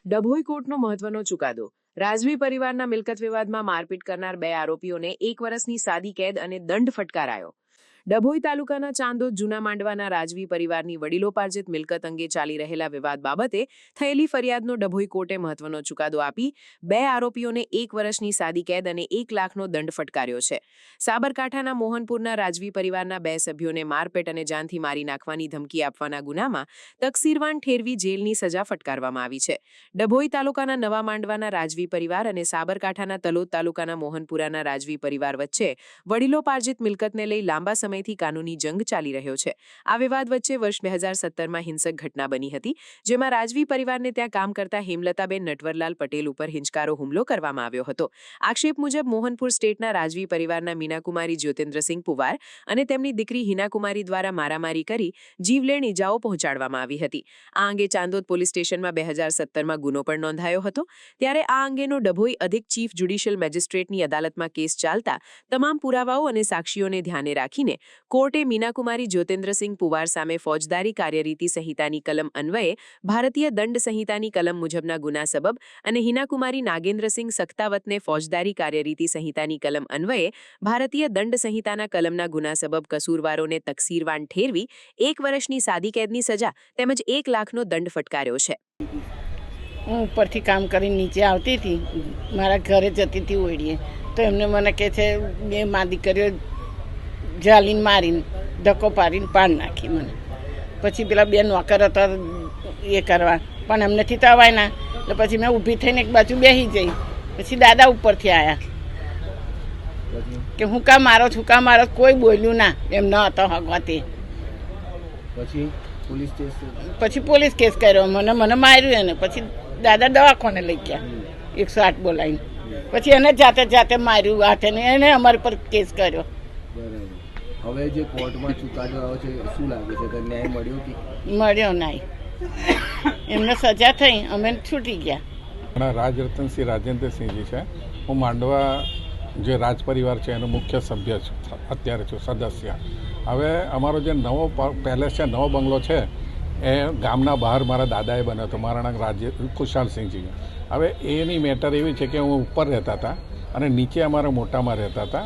ડભોઈ કોર્ટનો મહત્વનો ચુકાદો. રાજવી પરિવારના મિલકત વિવાદમાં મારપીટ કરનાર 2 આરોપીઓને 1 વર્ષની સાદી કેદ અને દંડ ફટકારાયો. ડભોઈ તાલુકાના ચાંદોદ જૂના માંડવાના રાજવી પરિવારની વડીલોપાર્જિત મિલકત અંગે ચાલી રહેલા વિવાદ બાબતે થયેલી ફરિયાદનો ડભોઈ કોર્ટે મહત્વનો ચુકાદો આપી 2 આરોપીઓને 1 વર્ષની સાદી કેદ અને 1 લાખનો દંડ ફટકાર્યો છે. સાબરકાંઠાના મોહનપુરના રાજવી પરિવારના 2 સભ્યોને મારપેટ અને જાનથી મારી નાખવાની ધમકી આપવાના ગુનામાં તકસીરવાન ઠેરવી જેલની સજા ફટકારવામાં આવી છે. ડભોઈ તાલુકાના નવા માંડવાના રાજવી પરિવાર અને સાબરકાંઠાના તલોદ તાલુકાના મોહનપુરાના રાજવી પરિવાર વચ્ચે વડીલોપાર્જિત મિલકતને લઈ લાંબા સમયથી કાનૂની જંગ ચાલી રહ્યો છે. આ વિવાદ વચ્ચે વર્ષ 2017માં હિંસક ઘટના બની હતી, જેમાં રાજવી પરિવારને ત્યાં કામ કરતા હેમલતાબેન નટવરલાલ પટેલ ઉપર હિંચકારો હુમલો કરવામાં આવ્યો હતો. આક્ષેપ મુજબ મોહનપુર સ્ટેટના રાજવી પરિવારના મીનાકુમારી જ્યોતિન્દ્રસિંહ પુવાર અને તેમની દીકરી હિનાકુમારી દ્વારા મારામારી કરી જીવલેણ ઇજાઓ પહોંચાડવામાં આવી હતી. આ અંગે ચાંદોદ પોલીસ સ્ટેશનમાં 2017માં ગુનો પણ નોંધાયો હતો. ત્યારે આ અંગેનો ડભોઈ અધિક ચીફ જ્યુડિશિયલ મેજિસ્ટ્રેટની અદાલતમાં કેસ ચાલતા તમામ પુરાવાઓ અને સાક્ષીઓને ધ્યાને રાખીને કોર્ટે મીનાકુમારી જ્યોતિન્દ્રસિંહ પુવાર સામે ફોજદારી કાર્યરીતિ સંહિતાની કલમ અન્વયે ભારતીય દંડ સંહિતાની કલમ મુજબના ગુના સબબ અને હિનાકુમારી નાગેન્દ્રસિંહ સખ્તાવતને ફોજદારી કાર્યરીતિ સંહિતાની કલમ અન્વયે ભારતીય દંડ સંહિતાના કલમના ગુના સબબ કસૂરવારોને તકસીરવાન ઠેરવી 1 વર્ષની સાદી કેદની સજા તેમજ 1 લાખનો દંડ ફટકાર્યો છે. હું ઉપરથી કામ કરીને નીચે આવતી હતી, મારા ઘરે જતી હતી ઓળીએ, તો એમને મને કહે છે 2 મા દીકરીઓ જાલીને મારીને ધક્કો પાડીને પાડ નાખી મને. પછી પેલા 2 નોકર હતા એ કરવા, પણ એમનેથી તો અવાય ના, એટલે પછી મેં ઊભી થઈને એક બાજુ બેસી જઈ. પછી દાદા ઉપરથી આવ્યા કે હું કાં મારો છું, કાં મારો, કોઈ બોલ્યું ના, એમ ન હતો હગવાથી. પછી પોલીસ કેસ કર્યો, મને માર્યું એને. પછી દાદા દવાખાને લઈ ગયા 108 બોલાવીને. પછી એને જાતે માર્યું હાથે ને, એને અમારી પર કેસ કર્યો. હવે જે કોર્ટમાં ચુકાદો આવ્યો છે, શું લાગે છે કે ન્યાય મળ્યો કે મળ્યો નહીં? એમને સજા થઈ, અમે છૂટી ગયા. રાજરતનસિંહ રાજેન્દ્રસિંહજી છે. હું માંડવા જે રાજ પરિવાર છે એનો મુખ્ય સભ્ય છું, અત્યારે છું સદસ્ય. હવે અમારો જે નવો પેલેસ છે, નવો બંગલો છે, એ ગામના બહાર મારા દાદાએ બન્યો હતો, મારા નામ ખુશાલસિંહજી. હવે એની મેટર એવી છે કે હું ઉપર રહેતા હતા અને નીચે અમારા મોટામાં રહેતા હતા,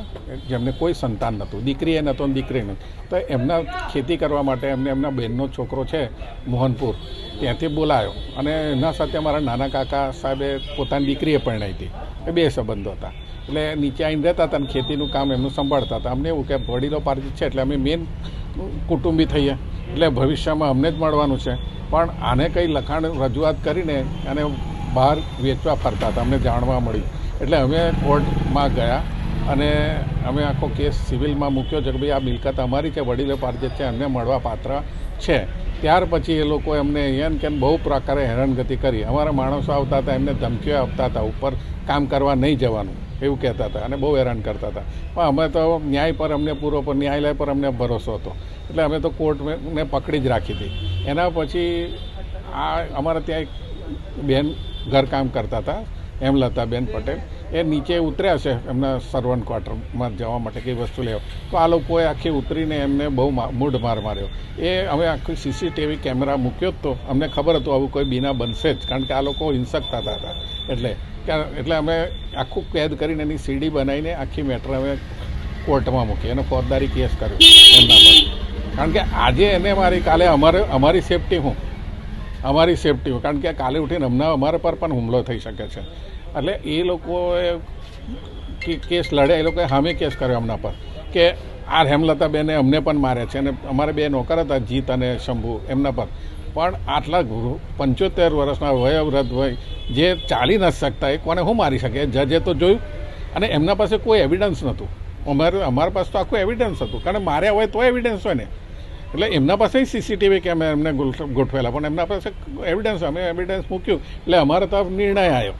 જેમને કોઈ સંતાન નહોતું, દીકરી એ નહોતો, દીકરી નહીં. તો એમના ખેતી કરવા માટે એમના બહેનનો છોકરો છે મોહનપુર, ત્યાંથી બોલાયો અને એના સાથે અમારા નાના કાકા સાહેબે પોતાની દીકરીએ પરણાવી હતી. એ 2 સંબંધો હતા. એટલે નીચે આવીને રહેતા હતા અને ખેતીનું કામ એમનું સંભાળતા હતા. અમને એવું કે વડીલોપાર્જિત છે એટલે અમે મેન કુટુંબી થઈએ, એટલે ભવિષ્યમાં અમને જ મળવાનું છે. પણ આને કંઈ લખાણ રજૂઆત કરીને અને બહાર વેચવા ફરતા હતા, અમને જાણવા મળ્યું. એટલે અમે કોર્ટમાં ગયા અને અમે આખો કેસ સિવિલમાં મૂક્યો છે કે ભાઈ આ મિલકત અમારી છે, વડીલોપાર્જિત છે, અમને મળવા પાત્ર છે. ત્યાર પછી એ લોકો એમને અહીંયા કે બહુ પ્રકારે હેરાનગતિ કરી. અમારા માણસો આવતા હતા, એમને ધમકીઓ આપતા હતા, ઉપર કામ કરવા નહીં જવાનું એવું કહેતા હતા અને બહુ હેરાન કરતા હતા. પણ અમે તો ન્યાય પર અમને ન્યાયાલય પર અમને ભરોસો હતો, એટલે અમે તો કોર્ટને પકડી જ રાખી હતી. એના પછી આ અમારા ત્યાં એક બેન ઘરકામ કરતા હતા, હેમલતાબેન પટેલ, એ નીચે ઉતર્યા છે એમના સર્વન્ટ ક્વાર્ટરમાં જવા માટે કંઈ વસ્તુ લેવા. તો આ લોકોએ આખી ઉતરીને એમને બહુ મૂઢ માર માર્યો. એ અમે આખી CCTV કેમેરા મૂક્યો જ તો અમને ખબર હતું આવું કોઈ બીના બનશે જ, કારણ કે આ લોકો હિંસક થતા હતા. એટલે અમે આખું કેદ કરીને એની CD બનાવીને આખી મેટર અમે કોર્ટમાં મૂકી, એનો ફોજદારી કેસ કર્યો એમના પર. કારણ કે આજે એને મારી, કાલે અમારી સેફટી અમારી સેફટી, કારણ કે કાલે ઉઠીને અમારા પર પણ હુમલો થઈ શકે છે. એટલે એ લોકોએ કેસ લડે, એ લોકોએ સામે કેસ કર્યો એમના પર કે આ હેમલતાબેને અમને પણ મારે છે અને અમારે 2 નોકર હતા, જીત અને શંભુ, એમના પર પણ આટલા 75 વર્ષના વયોવૃદ્ધ હોય જે ચાલી નથી શકતા, એ કોને શું મારી શકે? જજે તો જોયું અને એમના પાસે કોઈ એવિડન્સ નહોતું. અમારા પાસે તો આખું એવિડન્સ હતું, કારણ માર્યા હોય તો એવિડન્સ હોય ને. એટલે એમના પાસે CCTV કેમેરા એમને ગોઠવેલા, પણ એમના પાસે એવિડન્સ, અમે એવિડન્સ મૂક્યું એટલે અમારો તો નિર્ણય આવ્યો.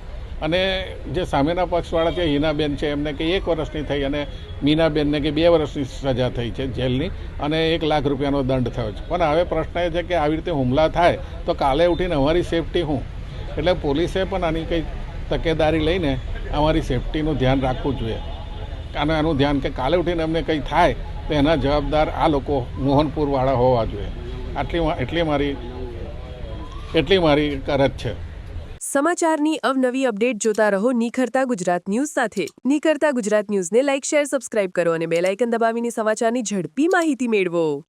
અને જે સામેના પક્ષવાળા છે, હિનાબેન છે, એમને કે 1 વર્ષની થઈ અને મીનાબેનને કે 2 વર્ષની સજા થઈ છે જેલની અને 1 લાખ રૂપિયાનો દંડ થયો છે. પણ હવે પ્રશ્ન એ છે કે આવી રીતે હુમલા થાય તો કાલે ઉઠીને અમારી સેફટી શું? એટલે પોલીસે પણ આની કંઈ તકેદારી લઈને અમારી સેફટીનું ધ્યાન રાખવું જોઈએ. અને આનું ધ્યાન કે કાલે ઉઠીને અમને કંઈ થાય તો એના જવાબદાર આ લોકો મોહનપુરવાળા હોવા જોઈએ. એટલી મારી અરજ છે. સમાચારની અવનવી અપડેટ જોતા રહો નિખરતા ગુજરાત ન્યૂઝ સાથે. નિખરતા ગુજરાત ન્યૂઝને લાઇક, શેર, સબસ્ક્રાઇબ કરો અને બેલ આઇકન દબાવીને સમાચારની ઝડપી માહિતી મેળવો.